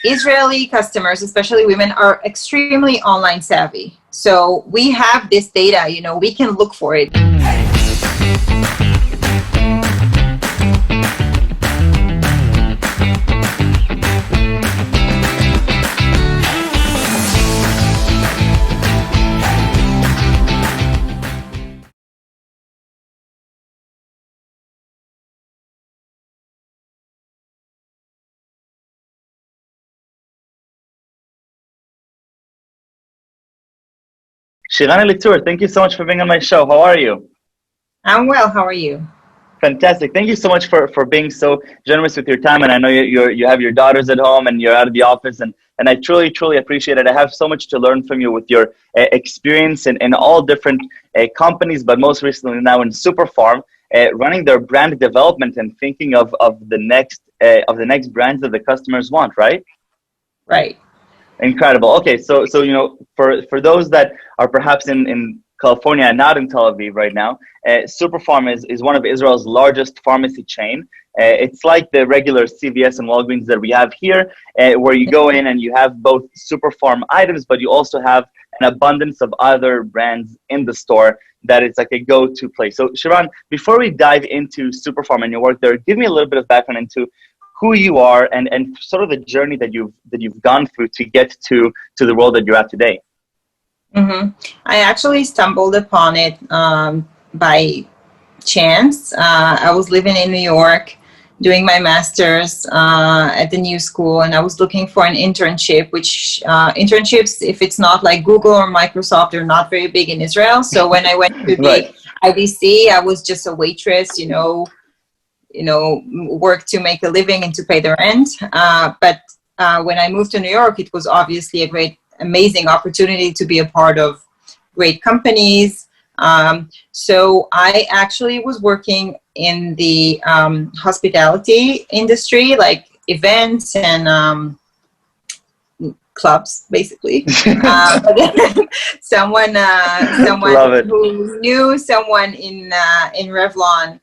Israeli customers, especially women, are extremely online savvy. So we have this data, you know, we can look for it. Shiran Elizur, thank you so much for being on my show. How are you? I'm well. How are you? Fantastic. Thank you so much for being so generous with your time. And I know you have your daughters at home and you're out of the office. And I truly appreciate it. I have so much to learn from you with your experience in all different companies, but most recently now in Super-Pharm, running their brand development and thinking of the next brands that the customers want, right? Right. Incredible. Okay, so you know, for those that are perhaps in California and not in Tel Aviv right now, Super-Pharm is one of Israel's largest pharmacy chain. It's like the regular CVS and Walgreens that we have here, where you go in and you have both Super-Pharm items, but you also have an abundance of other brands in the store that it's like a go-to place. So Shiran, before we dive into Super-Pharm and your work there, give me a little bit of background into who you are and sort of the journey that you've gone through to get to the role that you're at today. Mm-hmm. I actually stumbled upon it by chance. I was living in New York doing my master's at the new school, and I was looking for an internship, which internships, if it's not like Google or Microsoft, are not very big in Israel. So when I went to the Right. IDC, I was just a waitress, you know, work to make a living and to pay the rent. But when I moved to New York, it was obviously a amazing opportunity to be a part of great companies. So I actually was working in the hospitality industry, like events and clubs, basically. But then someone who knew someone in Revlon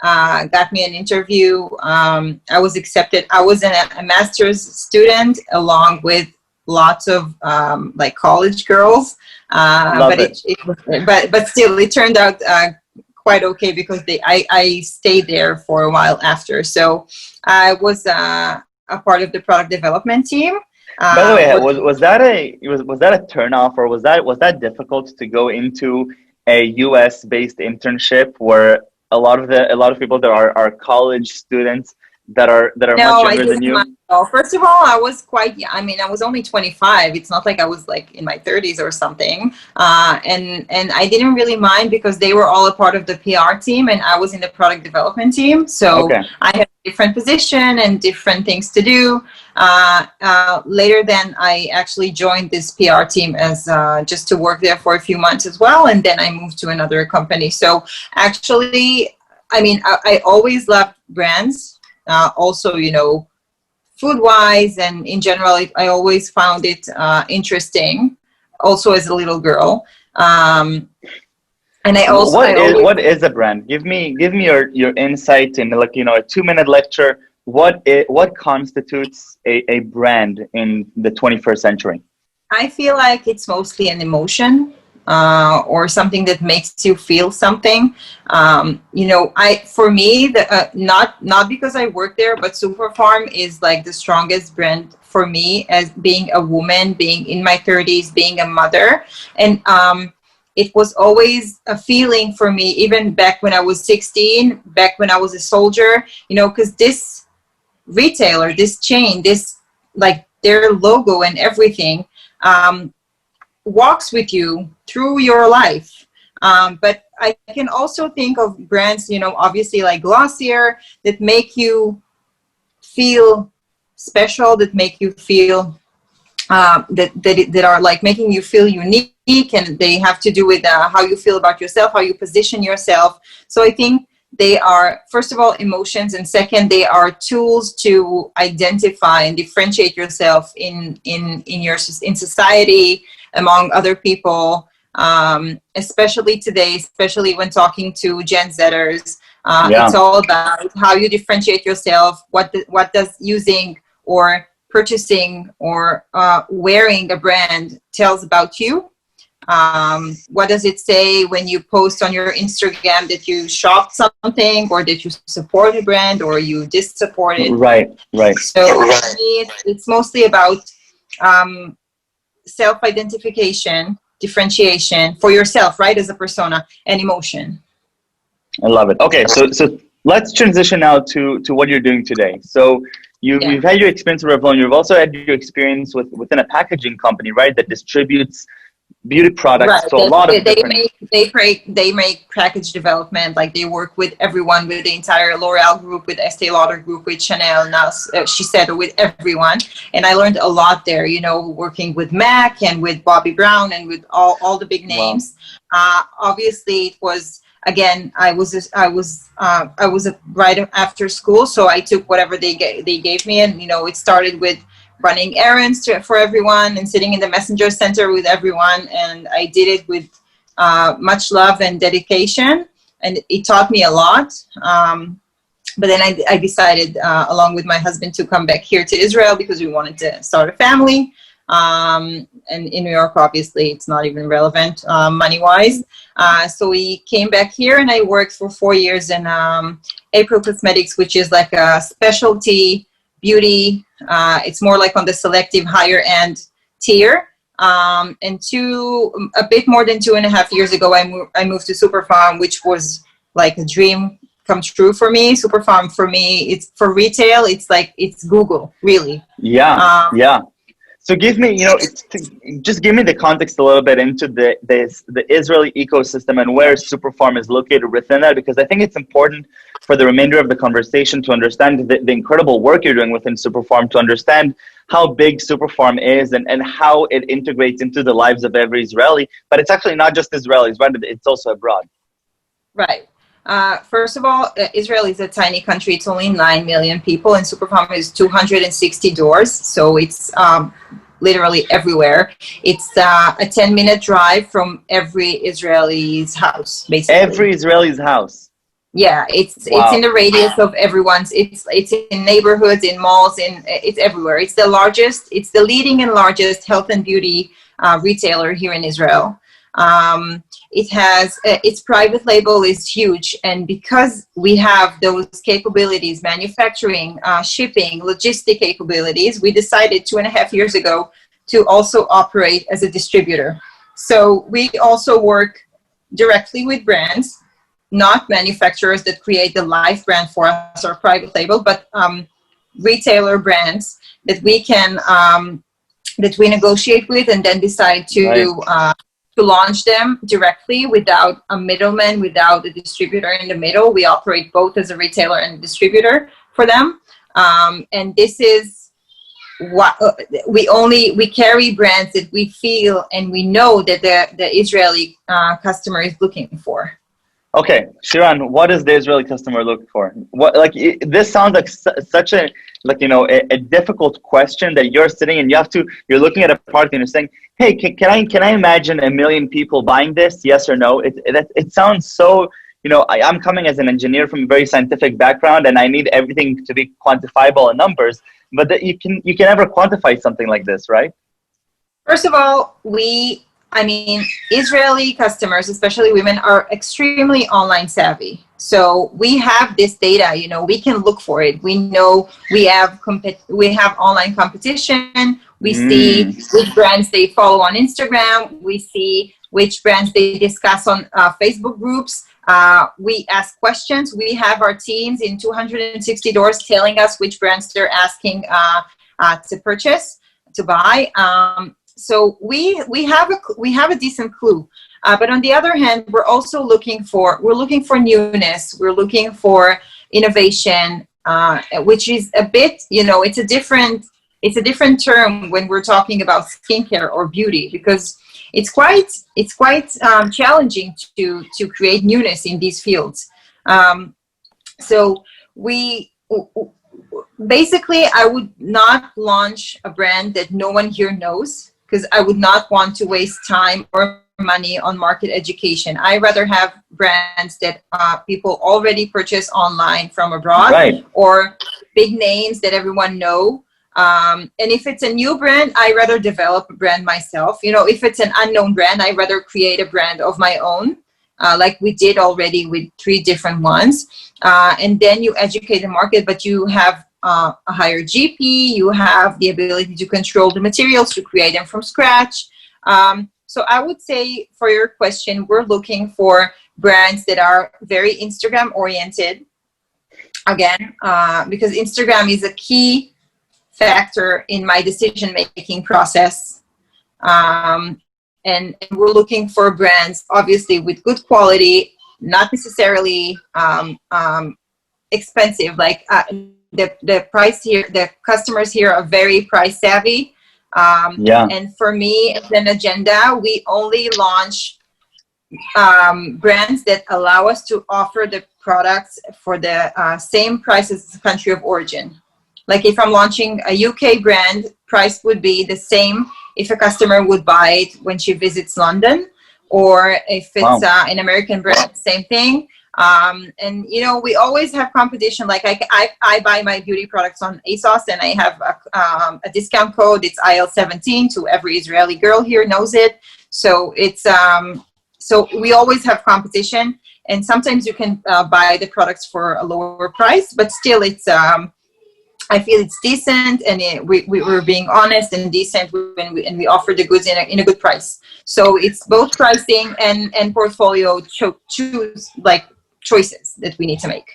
got me an interview. I was accepted. I was a master's student along with lots of like college girls, but still it turned out quite okay because I stayed there for a while after. So I was a part of the product development team. By the way, was that a turnoff, or was that difficult to go into a US based internship where a lot of people that are college students that are much younger than you? First of all, I was quite young. I mean, I was only 25. It's not like I was like in my 30s or something. And I didn't really mind because they were all a part of the PR team and I was in the product development team. So okay. I had a different position and different things to do. Later then I actually joined this PR team as just to work there for a few months as well. And then I moved to another company. So actually, I mean, I always loved brands. Also, you know, food-wise and in general, I always found it interesting. Also, as a little girl, and I also what is a brand? Give me your insight in, like, you know, a 2-minute lecture. What constitutes a brand in the 21st century? I feel like it's mostly an emotion. Or something that makes you feel something. You know, for me, not because I work there, but Super-Pharm is like the strongest brand for me as being a woman, being in my 30s, being a mother. And it was always a feeling for me, even back when I was 16, back when I was a soldier, you know, because this retailer, this chain, this, like, their logo and everything, walks with you through your life. But I can also think of brands, you know, obviously like Glossier, that make you feel special, that make you feel that are like making you feel unique, and they have to do with how you feel about yourself, how you position yourself. So I think they are, first of all, emotions, and second, they are tools to identify and differentiate yourself in society, among other people, especially today, especially when talking to Gen Zers. It's all about how you differentiate yourself, what does using or purchasing or wearing a brand tells about you. What does it say when you post on your Instagram that you shopped something, or that you support a brand, or you dissupport it? Right, right. So for me, it's mostly about self-identification, differentiation for yourself, right, as a persona, and emotion. I love it. Okay, so let's transition now to what you're doing today. So Yeah. you've had your experience with Revlon. You've also had your experience within a packaging company, right, that distributes beauty products Right. to a lot of different. They make package development. Like, they work with everyone, with the entire L'Oreal group, with Estee Lauder group, with Chanel, now Shiseido, with everyone. And I learned a lot there. You know, working with MAC and with Bobbi Brown and with all the big names. Wow. Obviously, it was. Again, I was right after school, so I took whatever they gave me, and it started with running errands for everyone and sitting in the messenger center with everyone, and I did it with much love and dedication, and it taught me a lot. But then I decided, along with my husband, to come back here to Israel because we wanted to start a family. And in New York, obviously, it's not even relevant money-wise. So we came back here, and I worked for 4 years in April Cosmetics, which is like a specialty beauty. It's more like on the selective higher-end tier. And a bit more than 2.5 years ago, I moved to Super-Pharm, which was like a dream come true for me. Super-Pharm, for me, it's for retail. It's like, it's Google, really. Yeah, yeah. So give me, just give me the context a little bit into the Israeli ecosystem and where Super-Pharm is located within that, because I think it's important for the remainder of the conversation to understand the incredible work you're doing within Super-Pharm, to understand how big Super-Pharm is and how it integrates into the lives of every Israeli. But it's actually not just Israelis, right? It's also abroad. Right. First of all, Israel is a tiny country. It's only 9 million people, and Super-Pharm is 260 doors. So it's literally everywhere. It's a 10-minute drive from every Israeli's house, basically. Every Israeli's house. Yeah, it's in the radius of everyone's. It's in neighborhoods, in malls, it's everywhere. It's the leading and largest health and beauty retailer here in Israel. It has its private label is huge, and because we have those capabilities, manufacturing, shipping, logistic capabilities, we decided 2.5 years ago to also operate as a distributor. So we also work directly with brands, not manufacturers that create the live brand for us or private label, but retailer brands that we can that we negotiate with and then decide to launch them directly without a middleman, without a distributor in the middle. We operate both as a retailer and a distributor for them. And this is what we carry brands that we feel and we know that the Israeli customer is looking for. Okay, Shiran, what does the Israeli customer look for? This sounds like such a difficult question that you're sitting and you're looking at a product and you're saying, hey, can I imagine 1 million people buying this? Yes or no? It sounds so, I'm coming as an engineer from a very scientific background, and I need everything to be quantifiable in numbers, but that you can never quantify something like this, right? First of all, Israeli customers, especially women, are extremely online savvy. So we have this data, we can look for it. We know we have online competition. We see which brands they follow on Instagram. We see which brands they discuss on Facebook groups. We ask questions. We have our teams in 260 doors telling us which brands they're asking to purchase, to buy. So we have a decent clue, but on the other hand, we're also looking for newness. We're looking for innovation, which is a bit, it's a different term when we're talking about skincare or beauty, because it's quite challenging to create newness in these fields. So basically, I would not launch a brand that no one here knows, because I would not want to waste time or money on market education. I rather have brands that people already purchase online from abroad, right, or big names that everyone know. And if it's a new brand, I rather develop a brand myself. You know, if it's an unknown brand, I rather create a brand of my own, like we did already with 3 different ones. And then you educate the market, but you have a higher GP, you have the ability to control the materials, to create them from scratch. So I would say, for your question, we're looking for brands that are very Instagram oriented. Again, because Instagram is a key factor in my decision-making process. And we're looking for brands, obviously, with good quality, not necessarily expensive. Like the price here, the customers here are very price savvy. And for me, as an agenda, we only launch brands that allow us to offer the products for the same price as the country of origin. Like if I'm launching a UK brand, price would be the same if a customer would buy it when she visits London, or if it's an American brand, same thing. And you know, we always have competition. Like I buy my beauty products on ASOS, and I have a discount code. It's IL17, to every Israeli girl here knows it. So it's so we always have competition, and sometimes you can buy the products for a lower price, but still it's I feel it's decent, and we're being honest and decent when we offer the goods in a good price. So it's both pricing and portfolio choices that we need to make.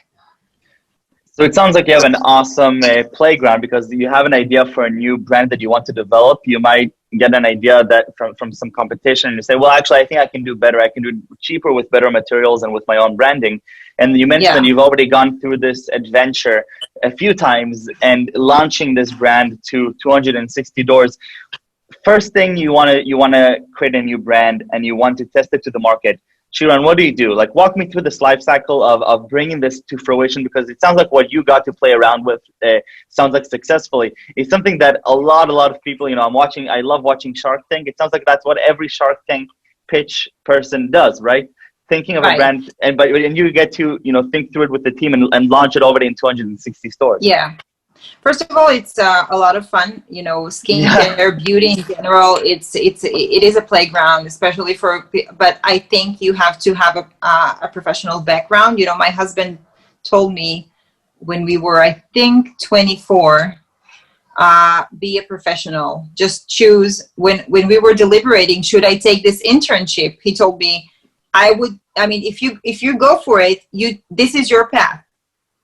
So it sounds like you have an awesome playground, because you have an idea for a new brand that you want to develop. You might get an idea that from some competition, and you say, well, actually, I think I can do better. I can do it cheaper with better materials and with my own branding. And you mentioned that you've already gone through this adventure a few times and launching this brand to 260 doors. First thing, you want to create a new brand and you want to test it to the market. Shiran, what do you do? Like, walk me through this life cycle of bringing this to fruition, because it sounds like what you got to play around with sounds like successfully. It's something that a lot of people, you know, I love watching Shark Tank. It sounds like that's what every Shark Tank pitch person does, right? Thinking of a brand, and you get to, you know, think through it with the team and launch it already in 260 stores. Yeah. First of all, it's a lot of fun. You know, skincare, beauty in general. It is a playground, especially but I think you have to have a professional background. You know, my husband told me when we were, I think, 24, be a professional. Just choose. When we were deliberating, should I take this internship? He told me, if you go for it, this is your path.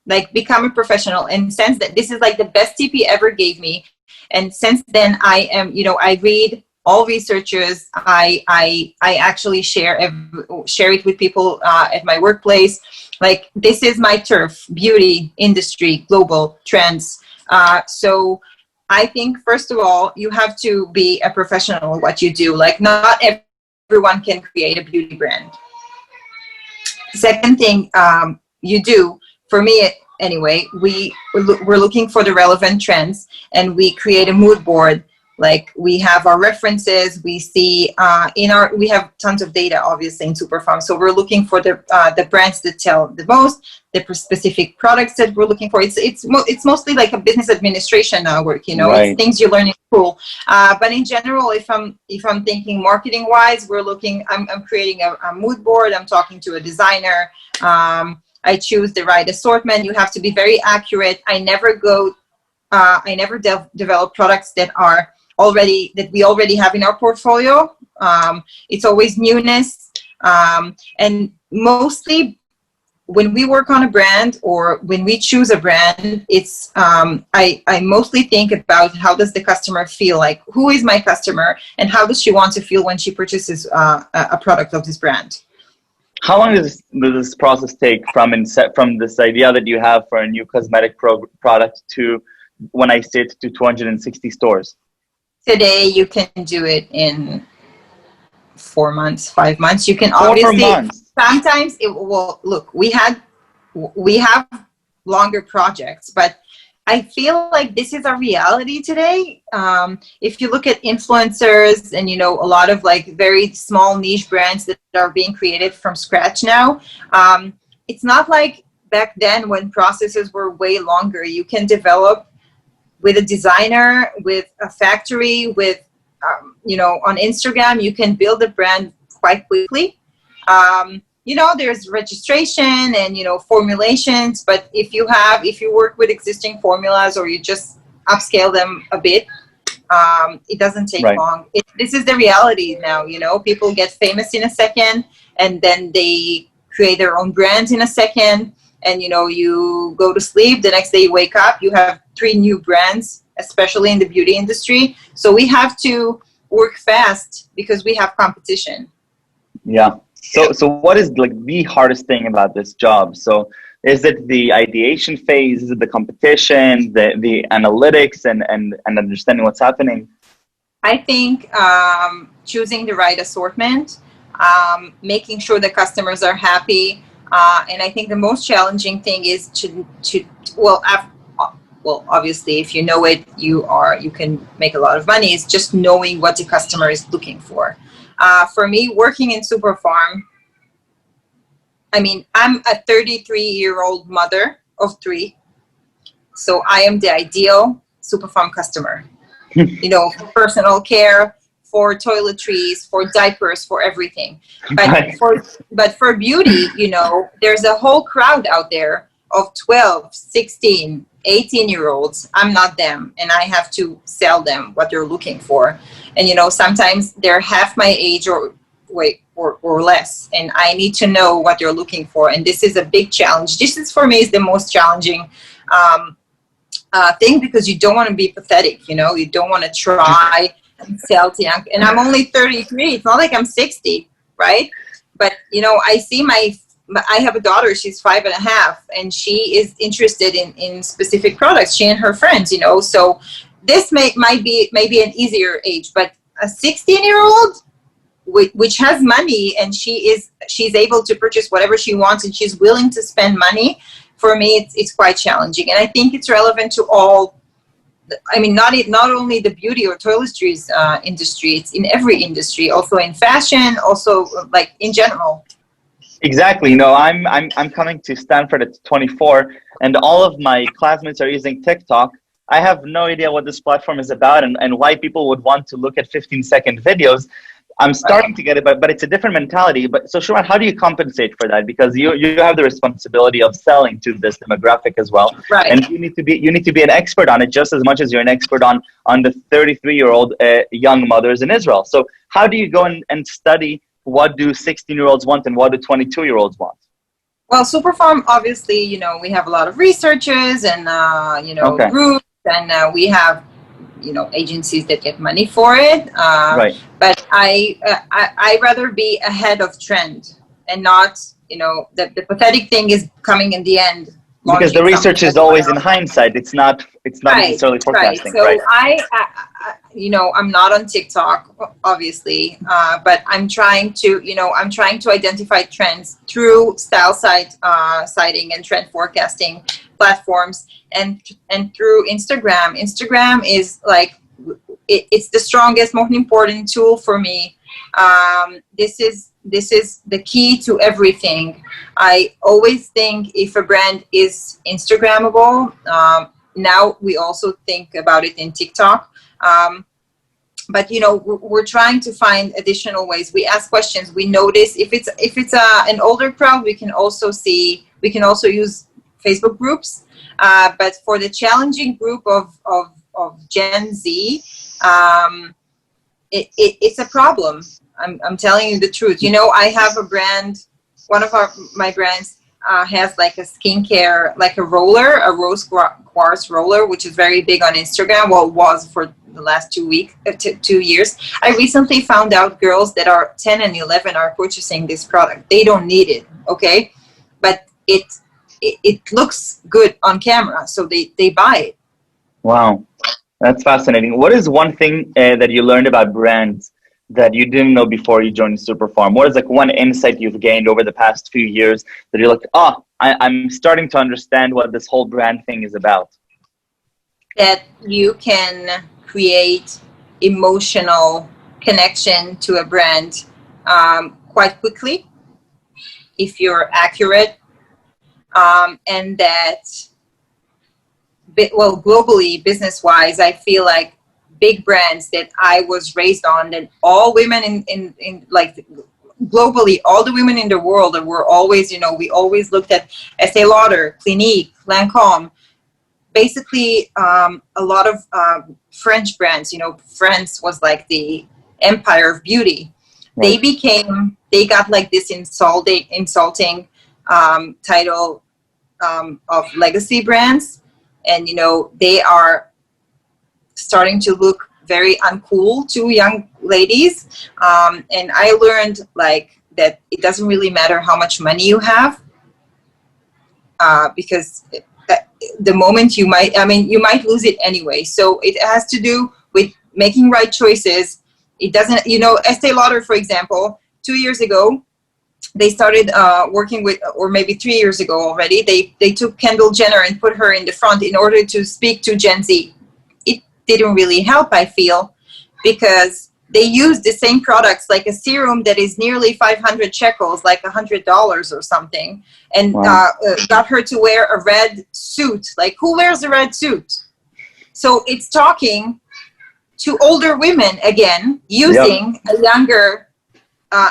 Like, become a professional. And since that, this is like the best tip he ever gave me. And since then, I am, you know, I read all researchers. I actually share it with people at my workplace. Like, this is my turf: beauty industry, global trends. So I think, first of all, you have to be a professional at what you do. Like, not everyone can create a beauty brand. Second thing you do, for me anyway, we're looking for the relevant trends, and we create a mood board. Like, we have our references, we see we have tons of data, obviously, in Super-Pharm. So we're looking for the brands that tell the most, the specific products that we're looking for. It's mostly like a business administration work, you know. Right. It's things you learn in school. But in general, if I'm thinking marketing wise, I'm creating a mood board. I'm talking to a designer. I choose the right assortment. You have to be very accurate. I never develop products that we already have in our portfolio. It's always newness. And mostly when we work on a brand, or when we choose a brand, it's I mostly think about, how does the customer feel? Like, who is my customer, and how does she want to feel when she purchases a product of this brand? How long does this process take from this idea that you have for a new cosmetic product to when I say to 260 stores? Today, you can do it in 4 months, 5 months. You can obviously, sometimes look, we have longer projects, but I feel like this is a reality today. If you look at influencers and, you know, a lot of like very small niche brands that are being created from scratch now, it's not like back then when processes were way longer. You can develop with a designer, with a factory, with on Instagram, you can build a brand quite quickly. There's registration and formulations, but if you work with existing formulas or you just upscale them a bit, it doesn't take Right. long. This is the reality now. People get famous in a second, and then they create their own brands in a second. And you go to sleep, the next day you wake up, you have 3 new brands, especially in the beauty industry. So we have to work fast because we have competition. Yeah. So what is like the hardest thing about this job? So is it the ideation phase? Is it the competition, the analytics and understanding what's happening? I think choosing the right assortment, making sure the customers are happy, and I think the most challenging thing is well, obviously, if you know it, you can make a lot of money. It's just knowing what the customer is looking for. For me, working in Super-Pharm, I mean, I'm a 33-year-old mother of 3, so I am the ideal Super-Pharm customer. For personal care, for toiletries, for diapers, for everything. But Right. for beauty, there's a whole crowd out there of 12, 16, 18-year-olds. I'm not them, and I have to sell them what they're looking for. And sometimes they're half my age or less, and I need to know what they're looking for. And this is a big challenge. This is, for me, is the most challenging thing, because you don't want to be pathetic. You don't want to try and sell to young. And I'm only 33. It's not like I'm 60, right? But I have a daughter. She's 5.5, and she is interested in specific products. She and her friends. So this might be maybe an easier age, but a 16-year-old, which has money, and she's able to purchase whatever she wants, and she's willing to spend money. For me, it's quite challenging, and I think it's relevant to all. I mean, not only the beauty or toiletries industry; it's in every industry, also in fashion, also like in general. Exactly. I'm coming to Stanford at 24, and all of my classmates are using TikTok. I have no idea what this platform is about and why people would want to look at 15-second videos. I'm starting to get it, but it's a different mentality. But so, Shiran, how do you compensate for that? Because you have the responsibility of selling to this demographic as well, Right. and you need to be an expert on it just as much as you're an expert on the 33-year-old young mothers in Israel. So, how do you go and study what do 16-year-olds want and what do 22-year-olds want? Well, Super-Pharm, obviously, we have a lot of researchers and Okay. groups, and we have agencies that get money for it. Right. But I rather be ahead of trend, and not the pathetic thing is coming in the end. Because the Launching something research is everyone always in else. hindsight. It's not Right, necessarily right. forecasting. So Right. I'm not on TikTok, obviously, but I'm trying to identify trends through style citing and trend forecasting platforms, and through Instagram. Instagram is like it's the strongest, most important tool for me. This is the key to everything. I always think if a brand is Instagrammable. Now we also think about it in TikTok. But we're trying to find additional ways. We ask questions. We notice if it's an older crowd, we can also use Facebook groups. But for the challenging group of Gen Z, it's a problem. I'm telling you the truth. I have a brand. One of my brands has like a skincare, like a roller, a rose quartz roller, which is very big on Instagram. Well, it was for the last 2 years. I recently found out girls that are 10 and 11 are purchasing this product. They don't need it, okay? But it looks good on camera, so they buy it. Wow. That's fascinating. What is one thing that you learned about brands that you didn't know before you joined Super-Pharm? What is like one insight you've gained over the past few years that you're like, I'm starting to understand what this whole brand thing is about? That you can create emotional connection to a brand quite quickly if you're accurate, and that well, globally, business-wise, I feel like big brands that I was raised on, that all women in like globally, all the women in the world were always, we always looked at Estee Lauder, Clinique, Lancome, basically a lot of French brands. France was like the empire of beauty. Right. They got like this insulting title of legacy brands, and they are starting to look very uncool to young ladies. And I learned like that it doesn't really matter how much money you have, because the moment you might lose it anyway. So it has to do with making right choices. It doesn't, Estee Lauder, for example, 2 years ago, they started working with, or maybe 3 years ago already, they took Kendall Jenner and put her in the front in order to speak to Gen Z. It didn't really help, I feel, because they used the same products, like a serum that is nearly 500 shekels, like $100 or something, and Wow. got her to wear a red suit. Like, who wears a red suit? So it's talking to older women again, using a younger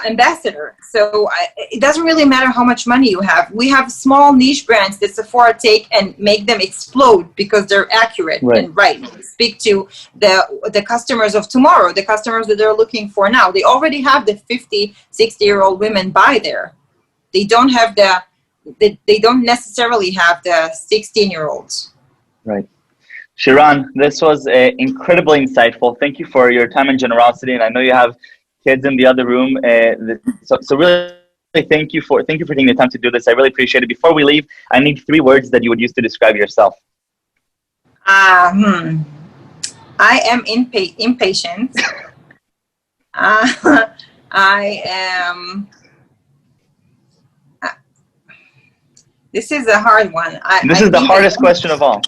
ambassador. So it doesn't really matter how much money you have. We have small niche brands that Sephora take and make them explode because they're accurate and right. Speak to the customers of tomorrow, the customers that they're looking for now. They already have the 50, 60-year-old women buy there. They don't have they don't necessarily have the 16-year-olds. Right. Shiran, this was incredibly insightful. Thank you for your time and generosity. And I know you have kids in the other room. So really, thank you for taking the time to do this. I really appreciate it. Before we leave, I need 3 words that you would use to describe yourself. I am impatient. I am. This is a hard one. This is the hardest question of all.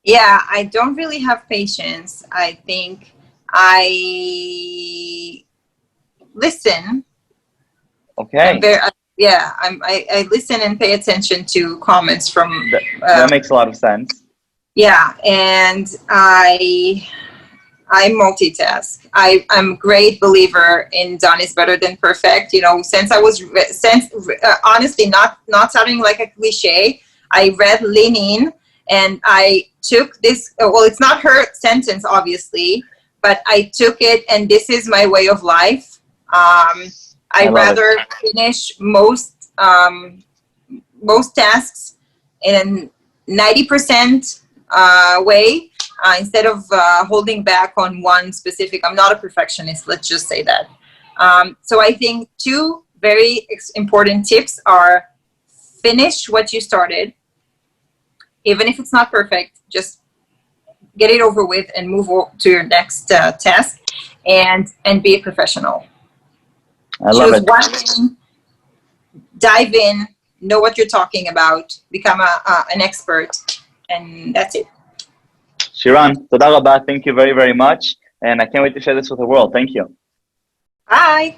Yeah, I don't really have patience. I think I listen. Okay. I listen and pay attention to comments from. That makes a lot of sense. Yeah, and I multitask. I'm a great believer in done is better than perfect. Since honestly, not sounding like a cliche, I read Lenin, and I took this. Well, it's not her sentence, obviously, but I took it, and this is my way of life. I rather finish most tasks in a 90% way, instead of holding back on one specific. I'm not a perfectionist, let's just say that. So I think 2 very important tips are: finish what you started, even if it's not perfect, just get it over with and move to your next task, and be a professional. I love Choose it. one thing, dive in, know what you're talking about, become an expert, and that's it. Shiran, toda rabba. Thank you very, very much. And I can't wait to share this with the world. Thank you. Bye.